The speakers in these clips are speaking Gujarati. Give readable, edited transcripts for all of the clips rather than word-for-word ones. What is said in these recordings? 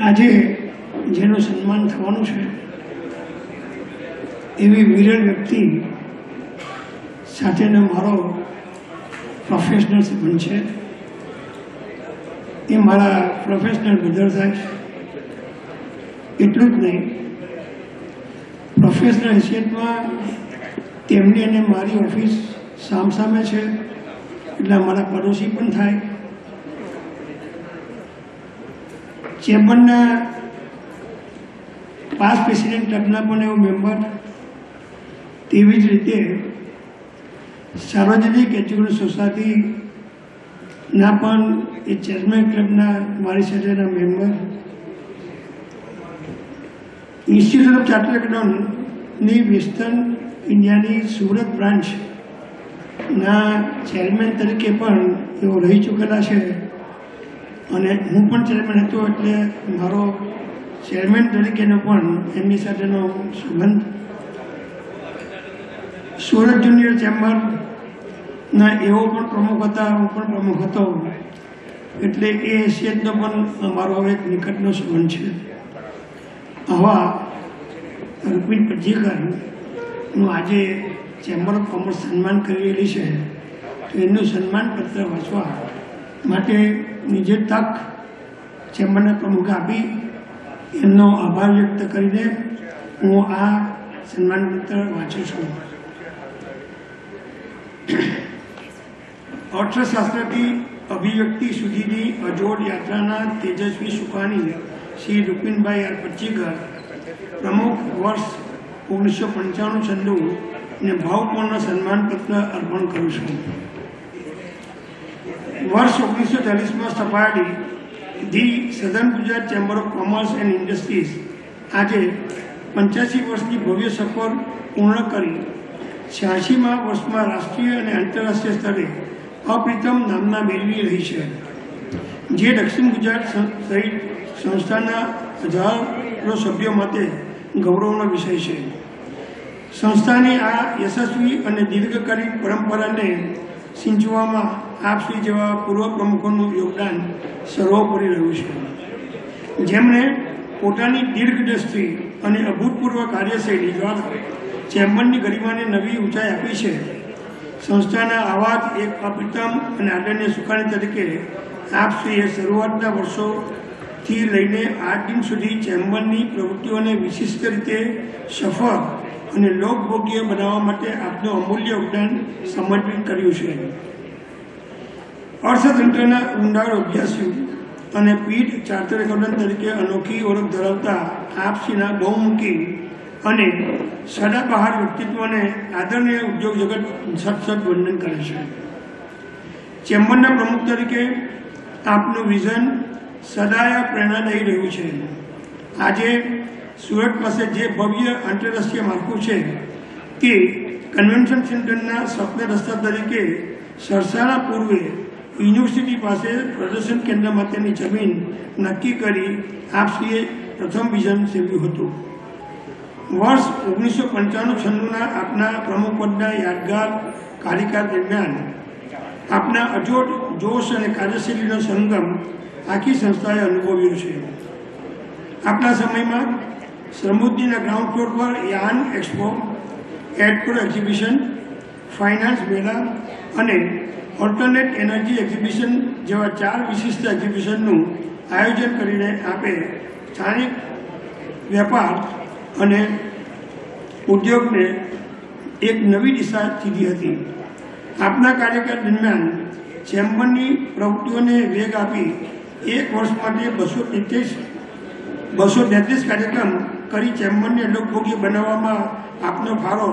આજે જેનું સન્માન થવાનું છે એવી વિરલ વ્યક્તિ સાથેનો મારો પ્રોફેશનલ સંબંધ છે. એ મારા પ્રોફેશનલ બ્રધર થાય. એટલું જ નહીં, પ્રોફેશનલ હેસિયતમાં તેમની અને મારી ઓફિસ સામસામે છે એટલે મારા પડોશી પણ થાય. ચેમ્બરના પાસ્ટ પ્રેસિડેન્ટ ક્લબના પણ એવો મેમ્બર. તેવી જ રીતે સાર્વજનિક એજ્યુકેશન સોસાયટીના પણ એ ચેરમેન ક્લબના મારી સાથેના મેમ્બર. ઇન્સ્ટિટ્યૂટ ઓફ ચાર્ટર્ડ એકાઉન્ટની વેસ્ટર્ન ઇન્ડિયાની સુરત બ્રાન્ચના ચેરમેન તરીકે પણ એઓ રહી ચૂકેલા છે. અને હું પણ ચેરમેન હતો એટલે મારો ચેરમેન તરીકેનો પણ એમની સાથેનો સંબંધ. સુરત જુનિયર ચેમ્બરના એવો પણ પ્રમુખ હતા, હું પણ પ્રમુખ હતો. એટલે એ હેસિયતનો પણ અમારો એક નિકટનો સંબંધ છે. આવા રૂપિન પજીકરનું આજે ચેમ્બર ઓફ કોમર્સ સન્માન કરી રહેલી છે, તો એનું સન્માનપત્ર વાંચવા માટે જે તક ચેમ્બરના પ્રમુખે આપી એમનો આભાર વ્યક્ત કરીને હું આ સન્માનપત્ર વાંચું છું. અર્થશાસ્ત્રથી અભિવ્યક્તિ સુધીની અજોડ યાત્રાના તેજસ્વી સુકાની શ્રી રૂપિનભાઈ આર પચ્ચીકર, પ્રમુખ, વર્ષ 1995 ને ભાવપૂર્ણ સન્માનપત્ર અર્પણ કરું છું. વર્ષ 1940માં સ્થપાયેલી the southern Gujarat chamber of commerce and industries આજે 85 વર્ષની ભવ્ય સફર પૂર્ણ કરી 86મા વર્ષમાં રાષ્ટ્રીય અને આંતરરાષ્ટ્રીય સ્તરે અપ્રતિમ નામના મેળવી રહી છે, જે દક્ષિણ ગુજરાત સહિત સંસ્થાના હજારો સભ્યો માટે ગૌરવનો વિષય છે. સંસ્થાની આ યશસ્વી અને દીર્ઘકાલિક પરંપરાને સિંચવામાં આપશ્રી જેવા પૂર્વ પ્રમુખોનું યોગદાન સર્વોપરી રહ્યું છે, જેમણે પોતાની દીર્ઘદ્રષ્ટિ અને અભૂતપૂર્વ કાર્યશૈલી દ્વારા ચેમ્બરની ગરિમાને નવી ઊંચાઈ આપી છે. સંસ્થાના આવા જ એક અપ્રતિમ અને આદરણીય સુકાની તરીકે આપશ્રીએ શરૂઆતના વર્ષોથી લઈને આજ દિન સુધી ચેમ્બરની પ્રવૃત્તિઓને વિશિષ્ટ રીતે સફળ અને લોકભોગ્ય બનાવવા માટે આપનું અમૂલ્ય યોગદાન સમર્પિત કર્યું છે. અર્થતંત્રના ઊંડાણ અભ્યાસુ અને પીઢ ચાર્ટર્ડ એકાઉન્ટન્ટ તરીકે અનોખી ઓળખ ધરાવતા આપશ્રીના બહુમુખી અને સદાબહાર વ્યક્તિત્વને આદરણીય ઉદ્યોગ જગત સતત વંદન કરે છે. ચેમ્બરના પ્રમુખ તરીકે આપનું વિઝન સદાય પ્રેરણાદાયી રહ્યું છે. આજે સુરત પાસે જે ભવ્ય આંતરરાષ્ટ્રીય માળખું છે તે કન્વેન્શન સેન્ટરના સ્વપ્ન રસ્તા તરીકે સરસાના પૂર્વે યુનિવર્સિટી પાસે પ્રદર્શન કેન્દ્ર માટેની જમીન નક્કી કરી આપશ્રીએ પ્રથમ વિઝન સેવ્યું હતું. વર્ષ 1995-96ના આપના પ્રમુખપદના યાદગાર કાર્યકાળ દરમિયાન આપના અજોડ જોશ અને કાર્યશૈલીનો સંગમ આખી સંસ્થાએ અનુભવ્યો છે. આપના સમયમાં સમૃદ્ધિના ગ્રાઉન્ડ ફ્લોર પર યાન એક્સપો, એડપ્રો એક્ઝિબિશન, ફાઇનાન્સ મેળા અને ઓલ્ટરનેટ એનર્જી એક્ઝિબિશન જેવા 4 વિશિષ્ટ એક્ઝિબિશનનું આયોજન કરીને આપે સ્થાનિક વેપાર અને ઉદ્યોગને એક નવી દિશા ચીધી હતી. આપના કાર્યકાળ દરમિયાન ચેમ્બરની પ્રવૃત્તિઓને વેગ આપી એક વર્ષ માટે 233 કાર્યક્રમ કરી ચેમ્બરને લોકભોગ્ય બનાવવામાં આપનો ફાળો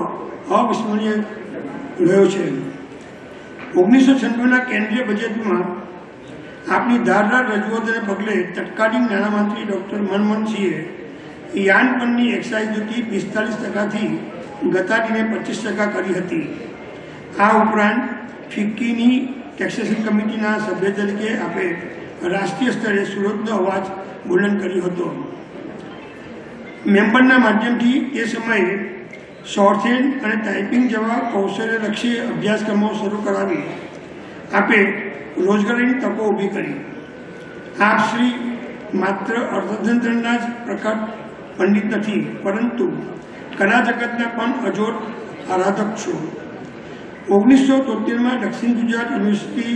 અવિસ્મરણીય રહ્યો છે. 1996ના કેન્દ્રીય બજેટમાં આપની ધારદાર રજૂઆતોને પગલે તત્કાલીન નાણામંત્રી ડૉક્ટર મનમોહનસિંહે યાન પરની એક્સાઇઝ ડ્યુટી 45%થી ઘટાડીને 25% કરી હતી. આ ઉપરાંત ફિક્કીની ટેક્સેશન કમિટીના સભ્ય તરીકે આપે રાષ્ટ્રીય સ્તરે સુરતનો અવાજ બુલંદ કર્યો હતો. મેમ્બરના માધ્યમથી તે સમયે શોર્ટહેન્ડ અને ટાઈપિંગ જેવા કૌશલ્યલક્ષી અભ્યાસક્રમો શરૂ કરાવી આપે રોજગારીની તકો ઊભી કરી. આપશ્રી માત્ર અર્થતંત્રના જ પ્રખર પંડિત નથી, પરંતુ કલા જગતના પણ અજોડ આરાધક છો. 1973માં દક્ષિણ ગુજરાત યુનિવર્સિટી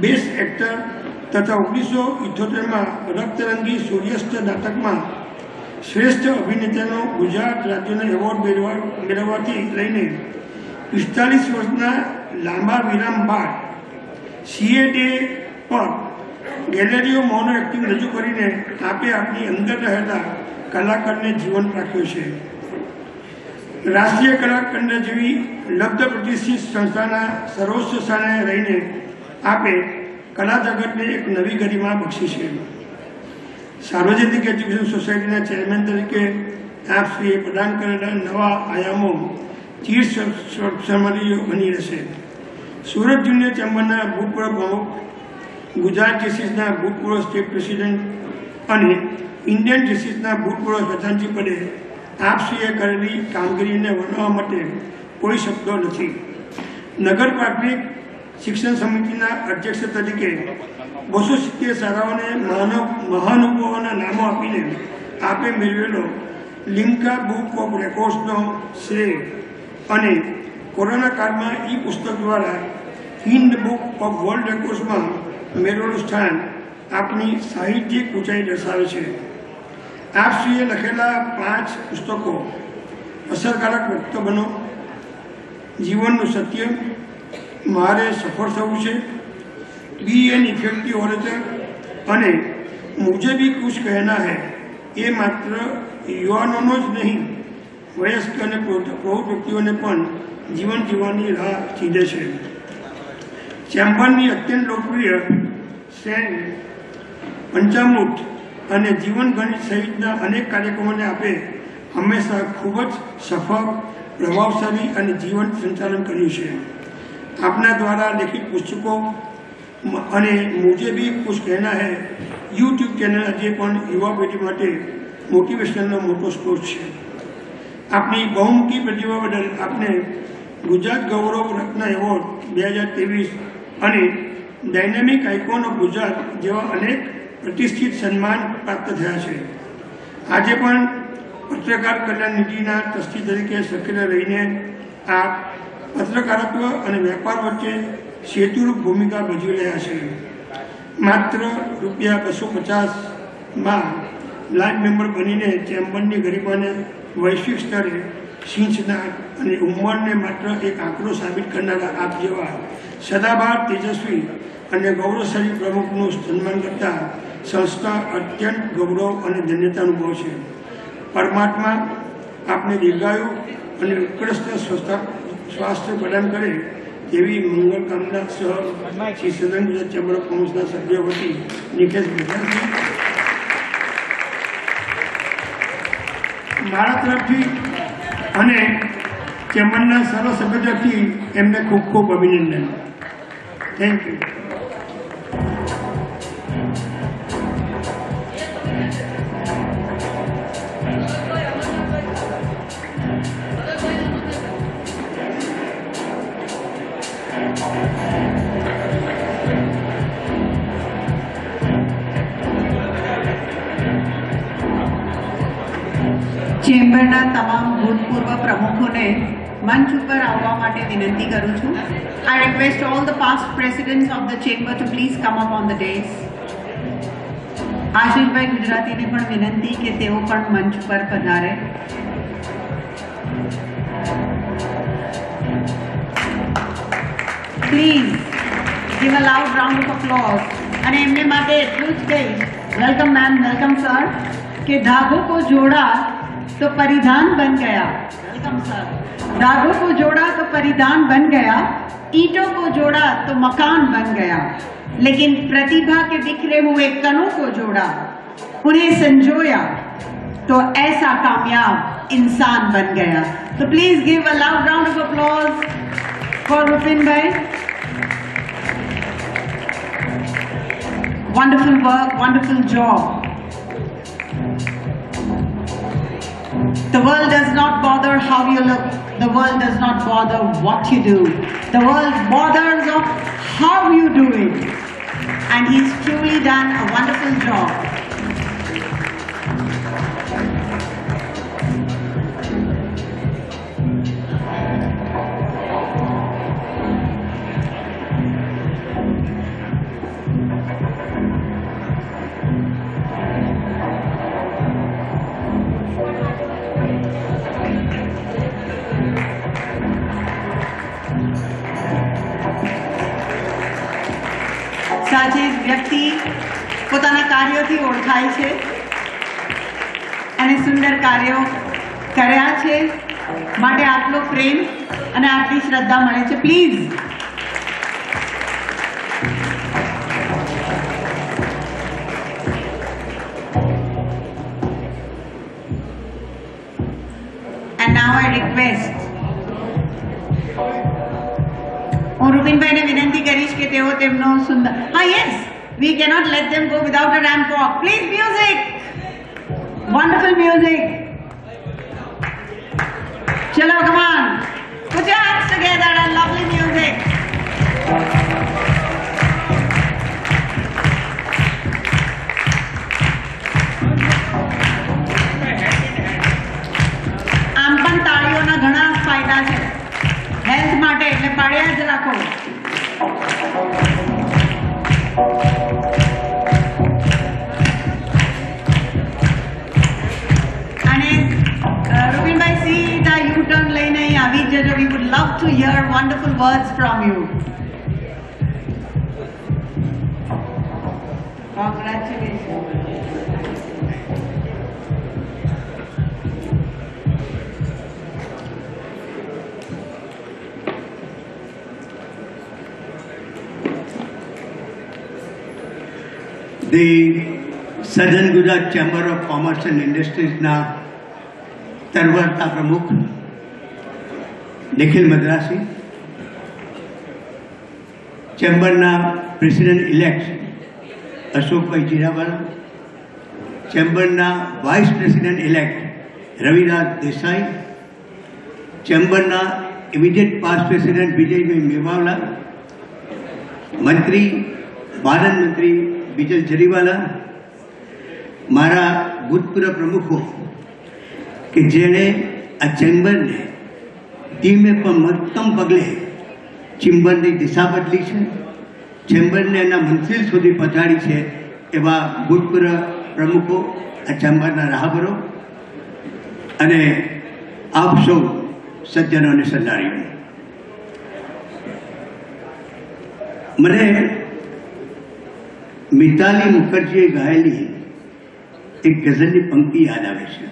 બેસ્ટ એક્ટર તથા 1978માં રક્તરંગી સૂર્યાસ્ત નાટકમાં શ્રેષ્ઠ અભિનેતાનો ગુજરાત રાજ્યનો એવોર્ડ મેળવવાથી લઈને 45 વર્ષના લાંબા વિરામ બાદ CA પર ગેલેરીઓ મોનો એક્ટિંગ રજૂ કરીને આપે આપની અંદર રહેલા કલાકારને જીવંત રાખ્યો છે. રાષ્ટ્રીય કલાકાંડ જેવી લબ્ધ પ્રતિષ્ઠિત સંસ્થાના સર્વોચ્ચ સ્થાને રહીને આપે કલા જગતને એક નવી ગરિમા બક્ષી છે. સાર્વજનિક એજ્યુકેશન સોસાયટીના ચેરમેન તરીકે આપશ્રીએ પ્રદાન કરેલા નવા આયામો ચીરસ્મરણીય બની રહેશે. સુરત જુનિયર ચેમ્બરના ભૂતપૂર્વ પ્રમુખ, ગુજરાત જેસીસના ભૂતપૂર્વ સ્ટેટ પ્રેસિડેન્ટ અને ઇન્ડિયન જેસીસના ભૂતપૂર્વ ખજાનચી પદે આપશ્રીએ કરેલી કામગીરીને વર્ણવવા માટે કોઈ શબ્દો નથી. નગર પ્રાથમિક શિક્ષણ સમિતિના અધ્યક્ષ તરીકે 270 શાળાઓને મહાનુભાવોના નામો આપીને આપે મેળવેલો લિમ્કા બુક ઓફ રેકોર્ડ્સનો શ્રેય અને કોરોના કાળમાં પુસ્તક દ્વારા હિન્દ બુક ઓફ વર્લ્ડ રેકોર્ડ્સમાં મેળવેલું સ્થાન આપની સાહિત્યિક ઊંચાઈ દર્શાવે છે. આપશ્રીએ લખેલા 5 પુસ્તકો અસરકારક વ્યક્ત બનો, જીવનનું સત્ય, મારે સફળ થવું છે, બી એન ઇફેક્ટિવ ઓરેટર અને મુझे भी कुछ कहना है એ માત્ર યુવાનોનો જ નહીં, વયસ્ક અને પ્રૌઢ વ્યક્તિઓને પણ જીવન જીવવાની રાહ ચીંધે છે. ચેમ્બરની અત્યંત લોકપ્રિય સેન, પંચામૃત અને જીવન ગણિત સહિતના અનેક કાર્યક્રમોને આપે હંમેશા ખૂબ જ સફળ, પ્રભાવશાળી અને જીવંત સંચાલન કર્યું છે. આપના દ્વારા લેખિત પુસ્તકો અને મુझे भी कुछ कहना है યુટ્યુબ ચેનલ આજે પણ યુવા પેઢી માટે મોટિવેશનનો મોટો સ્ત્રોત છે. આપની બહુમુખી પ્રતિભા બદલ આપને ગુજરાત ગૌરવ રત્ન એવોર્ડ 2023 અને ડાયનેમિક આઇકોન ઓફ ગુજરાત જેવા અનેક પ્રતિષ્ઠિત સન્માન પ્રાપ્ત થયા છે. આજે પણ પત્રકાર કલ્યાણ નિધિના ટ્રસ્ટી તરીકે સક્રિય રહીને આપ પત્રકારત્વ અને વેપાર વચ્ચે સેતુરૂપ ભૂમિકા ભજવી રહ્યા છે. માત્ર ₹250માં લાઈફ મેમ્બર બનીને ચેમ્બરની ગરિમાને વૈશ્વિક સ્તરે સિંચનાર અને ઉંમરને માત્ર એક આંકડો સાબિત કરનારા આપ જેવા સદાબહાર, તેજસ્વી અને ગૌરવશાળી પ્રમુખનું સન્માન કરતા સંસ્થા અત્યંત ગૌરવ અને ધન્યતા અનુભવ છે. પરમાત્મા આપને દીર્ઘાયુ અને ઉત્કૃષ્ટ સ્વાસ્થ્ય પ્રદાન કરે તેવી મંગળ કામના સહ શ્રી સદન ગુજરાત ચેમ્બર ઓફ કોમર્સના સભ્યો વતી નિકેશ વિદ્યાર્થી મારા તરફથી અને ચેમ્બરના સર્વ સભ્યો તરફથી એમને ખૂબ ખૂબ અભિનંદન. Thank you. ચેમ્બરના તમામ ભૂતપૂર્વ પ્રમુખોને મંચ ઉપર આવવા માટે વિનંતી કરું છું. I request all the past presidents of the chamber to please come up on the dais. આશીષભાઈ ગુજરાતીને પણ વિનંતી કે તેઓ પણ મંચ પર પધારે. Please give a loud round of applause. અને એમને માટે એટલું જ કહીશ, વેલકમ મેમ, વેલકમ સર, કે धागों को जोड़ा तो परिधान बन गया. Welcome sir. धागों को जोड़ा तो परिधान बन गया, ईंटों को जोड़ा तो मकान बन गया, लेकिन प्रतिभा के बिखरे हुए कणों को जोड़ा, उन्हें संजोया तो ऐसा कामयाब इंसान बन गया. तो please give a loud round of applause for Rupin भाई. Wonderful work, wonderful job. The world does not bother how you look. The world does not bother what you do. The world bothers of how you do it. And he's truly done a wonderful job. વ્યક્તિ પોતાના કાર્યોથી ઓળખાય છે અને સુંદર કાર્યો કર્યા છે માટે આટલો પ્રેમ અને આટલી શ્રદ્ધા મળે છે. Please and now I request હું રૂપિનભાઈને વિનંતી કરીશ કે તેઓ તેમનો સુંદર yes we cannot let them go without a ramp walk. Please music, wonderful music. Chalo, come on, put your hands together and lovely music. આમ પણ તાળીઓના ઘણા ફાયદા છે હેલ્થ માટે, એટલે પાડ્યા જ રાખો. અને રૂબીનભાઈ સીધા યુ ટર્ન લઈને અહીં આવી જ જજો. We would love to hear wonderful words from you. Congratulation. The Southern Gujarat Chamber of Commerce and Industries તરવરતા પ્રમુખ નિખિલ મદ્રાસી, ચેમ્બરના પ્રેસિડેન્ટ ઇલેક્ટ અશોકભાઈ જીરાવાલા, ચેમ્બરના vice president elect Raviraj Desai, ચેમ્બરના immediate past president Vijaybhai Mevala, મંત્રી બાલન મંત્રી વિજય જરીવાલા, મારા ભૂતપૂર્વ પ્રમુખો કે જેણે આ ચેમ્બરને ધીમે પણ મહત્તમ પગલે ચેમ્બરની દિશા બદલી છે, ચેમ્બરને એના મંઝિલ સુધી પહોંચાડી છે, એવા ભૂતપૂર્વ પ્રમુખો, આ ચેમ્બરના રાહબરો અને આપ સૌ સજ્જનો અને સન્નારીઓ, મને મિતાલી મુખર્જીએ ગાયેલી એક ગઝલની પંક્તિ યાદ આવે છે.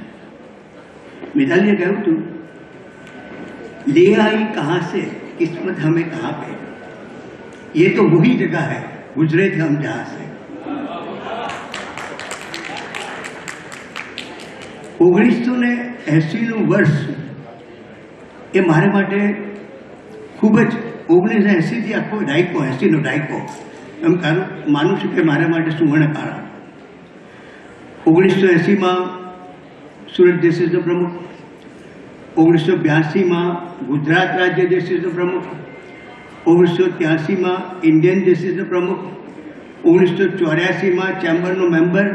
मिताली ने कहूँ तू ले आई कहाँ से किस्मत हमें कहाँ पे, ये तो वही जगह है गुजरे थे हम जहाँ से. 1980નું વર્ષ એ મારે માટે ખૂબ જ 1980થી આખો દાયકો 80નો દાયકો એમ માનું છું કે મારા માટે સુવર્ણકાળ. 1980માં સુરત જેસીસનો પ્રમુખ, 1982માં ગુજરાત રાજ્ય જેસીસનો પ્રમુખ, 1983માં ઇન્ડિયન જેસીસનો પ્રમુખ, 1984માં ચેમ્બરનો મેમ્બર,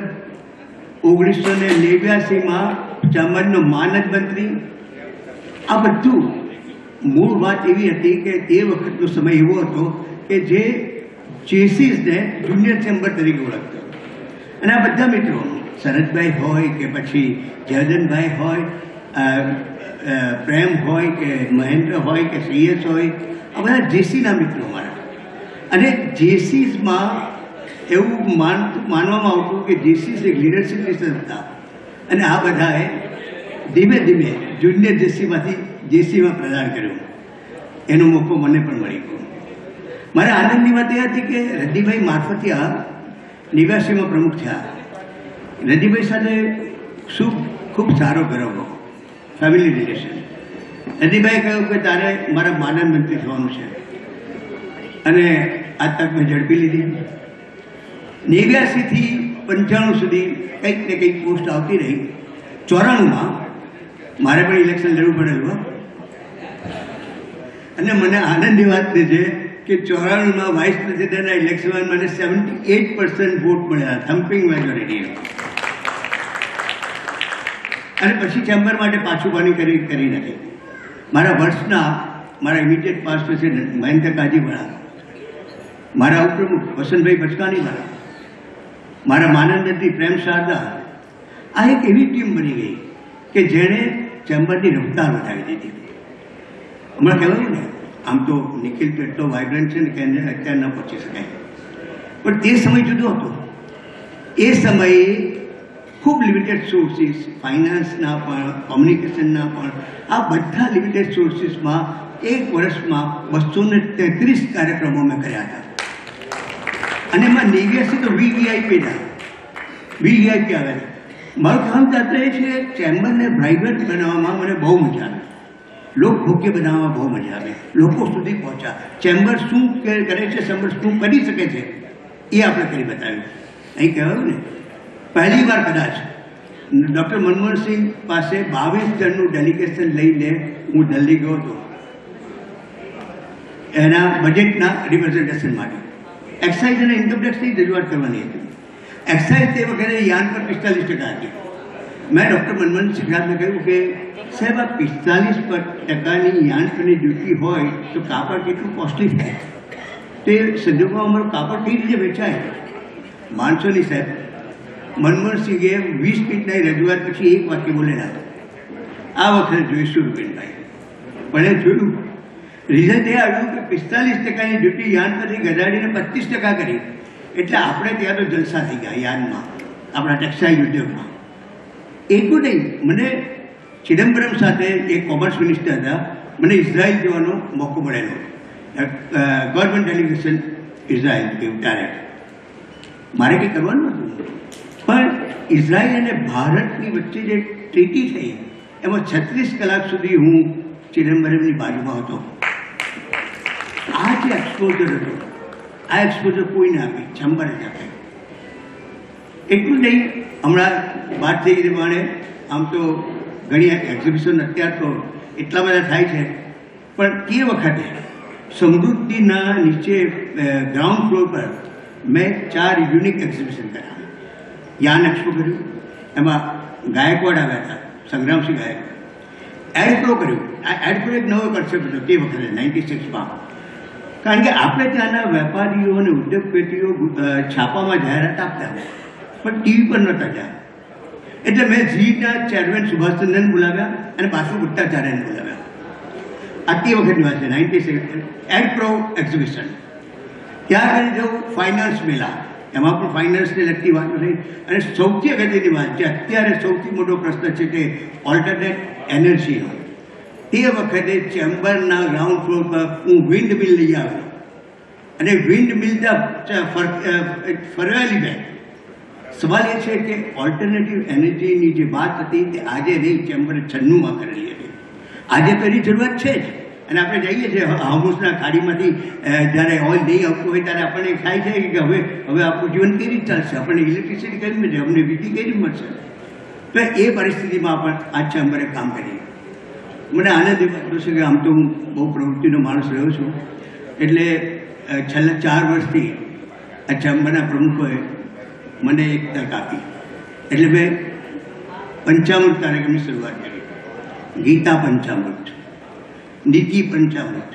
1989માં ચેમ્બરનો માનદ મંત્રી. આ બધું મૂળ વાત એવી હતી કે તે વખતનો સમય એવો હતો કે જે જેસીસને જુનિયર ચેમ્બર તરીકે ઓળખતો. અને આ બધા મિત્રો શરદભાઈ હોય કે પછી જયદનભાઈ હોય, પ્રેમ હોય કે મહેન્દ્ર હોય કે સીએસ હોય, આ બધા જેસીના મિત્રો મારા. અને જેસીસમાં એવું માનવામાં આવતું કે જેસીસ એક લીડરશીપની સંસ્થા, અને આ બધાએ ધીમે ધીમે જુનિયર જેસીમાંથી જેસીમાં પ્રદાન કર્યું. એનો મોકો મને પણ મળી ગયો. મારા આનંદની વાત એ હતી કે રદ્દીભાઈ મારફતિયા નિવાસીમાં પ્રમુખ થયા. રદ્દીભાઈ સાથે ખૂબ સારો ગરવો ફેમિલી રિલેશન. રદ્દીભાઈએ કહ્યું કે તારે મારા માનદ મંત્રી થવાનું છે, અને આ તક મેં ઝડપી લીધી. 89થી 95 સુધી કંઈક ને કંઈક પોસ્ટ આવતી રહી. 94માં મારે પણ ઇલેક્શન લડવું પડેલું. અને મને આનંદની વાત છે કે 94માં વાઇસ પ્રેસિડેન્ટના ઇલેક્શનમાં મને 78% વોટ મળ્યા, થમ્પિંગ મેજોરિટી. અને પછી ચેમ્બર માટે પાછુંબાની કરી નાખી. મારા વર્ષના મારા ઇમિડિયેટ પાસ્ટ પ્રેસિડેન્ટ મહેન્દ્ર કાજીવાળા, મારા ઉપપ્રમુખ વસંતભાઈ ભચકાણીવાળા, મારા માનંદજી પ્રેમ શારદા, આ એક એવી ટીમ બની ગઈ કે જેણે ચેમ્બરની રફતાર વધારી દીધી. હમણાં કહેવાયું ને, આમ તો નિખિલ તો એટલો વાઇબ્રન્ટ છે ને કે અત્યારે ન પહોંચી શકાય, પણ તે સમય જુદો હતો. એ સમયે ખૂબ લિમિટેડ સોર્સિસ, ફાઇનાન્સના પણ, કોમ્યુનિકેશનના પણ, આ બધા લિમિટેડ સોર્સિસમાં એક વર્ષમાં 233 કાર્યક્રમો મેં કર્યા હતા. અને એમાં 89 તો VVIPના VVIP આવ્યા. મારું કામ જાતે એ છે, ચેમ્બરને પ્રાઇવેટ બનાવવામાં મને બહુ મજા આવે, લોકભોગ્ય બનાવવામાં બહુ મજા આવે, લોકો સુધી પહોંચ્યા, ચેમ્બર શું કરે છે, ચેમ્બર શું કરી શકે છે એ આપણે કરી બતાવ્યું. અહીં કહેવાયું ને, પહેલી વાર કદાચ ડૉક્ટર મનમોહનસિંહ પાસે 22 જણનું ડેલિગેશન લઈને હું દિલ્હી ગયો હતો એના બજેટના રિપ્રેઝન્ટેશન માટે. એક્સાઇઝ અને ઇન્કમટેક્સની રજૂઆત કરવાની હતી. એક્સાઇઝ તે વખતે યાન પર 45% હતી. મેં ડૉક્ટર મનમોહનસિંહ સાહેબને કહ્યું કે સાહેબ, આ 45% યાન પરની ડ્યુટી હોય તો કાપડ કેટલું કોસ્ટલી થાય, તે સંજોગોમાં અમારું કાપડ કઈ રીતે વેચાય? માણસોની સાહેબ, મનમોહનસિંહે 20 મિનિટની રજૂઆત પછી એક વાક્ય બોલેલા, આ વખતે જોઈશું રૂપિનભાઈ. પણ એ જોયું, રિઝલ્ટ એ આવ્યું કે 45%ની ડ્યુટી યાન પરથી ઘટાડીને 25% કરી. એટલે આપણે ત્યાં તો જલસા થઈ ગયા યાનમાં, આપણા ટેક્સટાઇલ ઉદ્યોગમાં. એટલું નહીં, મને ચિદમ્બરમ સાથે એ કોમર્સ મિનિસ્ટર હતા, મને ઇઝરાયલ જવાનો મોકો મળેલો, ગવર્મેન્ટ ડેલિગેશન ઇઝરાયલ એવું ત્યારે. મારે કંઈ કરવાનું નહોતું, પણ ઇઝરાયલ અને ભારતની વચ્ચે જે ટ્રીટી થઈ એમાં 36 કલાક સુધી હું ચિદમ્બરમની બાજુમાં હતો. આ જે એક્સપોઝર હતો, આ એક્સપોઝર કોઈને આપી, ચેમ્બરે જ આપે. એટલું નહીં, હમણાં વાત થઈ ગઈ પ્રમાણે આમ તો ઘણી એક્ઝિબિશન અત્યારે તો એટલા બધા થાય છે, પણ તે વખતે સમૃદ્ધિના નીચે ગ્રાઉન્ડ ફ્લોર પર મેં 4 યુનિક એક્ઝિબિશન કર્યા. યાન એક્સપો કર્યું, એમાં ગાયકવાડ આવ્યા હતા, સંગ્રામસિંહ ગાયકવાડ. એડપ્રો કર્યું. આ એડપ્રો એક નવો કન્સેપ્ટ હતો તે વખતે 96માં. કારણ કે આપણે ત્યાંના વેપારીઓ અને ઉદ્યોગપતિઓ છાપામાં જાહેરાત આપતા, પણ ટીવી પર નહોતા જાય. એટલે મેં ઝીના ચેરમેન સુભાષચંદ્રને બોલાવ્યા અને બાસુ ભટ્ટાચાર્યને બોલાવ્યા. આ તે વખતની વાત છે, 96 એડપ્રો એક્ઝિબિશન. ત્યાં આગળ જવું, ફાઇનાન્સ મેળા, એમાં પણ ફાઇનાન્સને લગતી વાતો થઈ. અને સૌથી અગત્યની વાત છે, અત્યારે સૌથી મોટો પ્રશ્ન છે કે ઓલ્ટરનેટ એનર્જીનો. તે વખતે ચેમ્બરના ગ્રાઉન્ડ ફ્લોર પર હું વિન્ડ મિલ લઈ આવ્યો, અને વિન્ડ મિલ ફરવાલી બેન. સવાલ એ છે કે ઓલ્ટરનેટિવ એનર્જીની જે વાત હતી તે આજે નહીં, ચેમ્બરે 96માં કરેલી હતી. આજે તો એની જરૂરત છે જ. અને આપણે જઈએ છીએ હાઉસના ખાડીમાંથી જ્યારે ઓઇલ નહીં આવતું હોય ત્યારે આપણને થાય છે કે હવે આપણું જીવન કેવી રીતે ચાલશે, આપણને ઇલેક્ટ્રિસિટી કેવી મળશે, અમને વીજળી કેવી મળશે. તો એ પરિસ્થિતિમાં પણ આ ચેમ્બરે કામ કરીએ. મને આનંદ એ વાતનો છે કે આમ તો હું બહુ પ્રવૃત્તિનો માણસ રહ્યો છું, એટલે છેલ્લા 4 વર્ષથી આ ચેમ્બરના પ્રમુખોએ મને એક તક આપી. એટલે મેં પંચામૃત કાર્યક્રમની શરૂઆત કરી. ગીતા પંચામૃત, નીતિ પંચામૃત,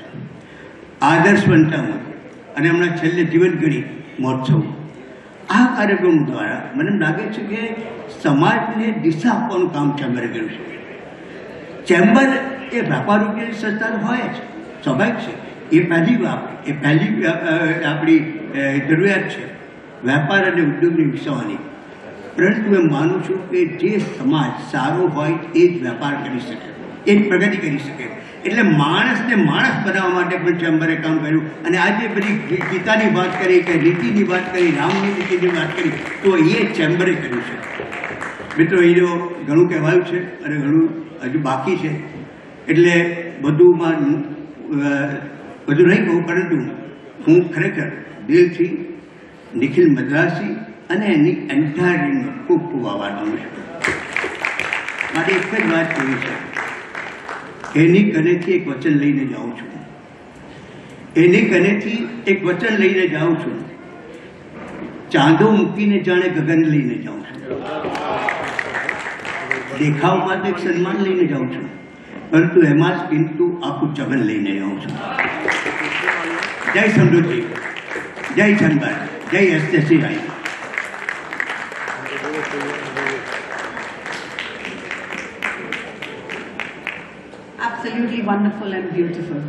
આદર્શ પંચામૃત અને હમણાં છેલ્લે જીવનગઢી મહોત્સવ. આ કાર્યક્રમ દ્વારા મને લાગે છે કે સમાજને દિશા આપવાનું કામ ચેમ્બરે કર્યું છે. ચેમ્બર એ વેપાર ઉદ્યોગની સંસ્થા હોય જ, સ્વાભાવિક છે. એ પહેલી આપણી જરૂરિયાત છે વેપાર અને ઉદ્યોગને વિકસાવવાની. પરંતુ એમ માનું છું કે જે સમાજ સારો હોય એ જ વેપાર કરી શકે, એ જ પ્રગતિ કરી શકે. એટલે માણસને માણસ બનાવવા માટે પણ ચેમ્બરે કામ કર્યું. અને આજે બધી ગીતાની વાત કરી કે નીતિની વાત કરી, રામની નીતિની વાત કરી, તો એ ચેમ્બરે કર્યું છે. મિત્રો, એ ઘણું કહેવાયું છે અને ઘણું હજુ બાકી છે. એટલે બધું નહીં કહું, પરંતુ હું ખરેખર દિલથી નિખિલ મદ્રાસી અને એની એન્ટાયર ટીમનો ખૂબ ખૂબ આભાર માનું છું. મારે એક જ વાત કહી છે, એની કનેથી એક વચન લઈને જાઉં છું, એની કનેથી એક વચન લઈને જાઉં છું. ચાંદો મૂકીને જાણે ગગન લઈને જાઉં છું. દેખાવ માટે એક સન્માન લઈને જાઉં છું, પરંતુ એમાં જ કિંતુ આખું ચગન લઈને જાઉં છું. જય સમૃદ્ધિ, જય ચંબર, જય SSC Rai. Absolutely wonderful and beautiful.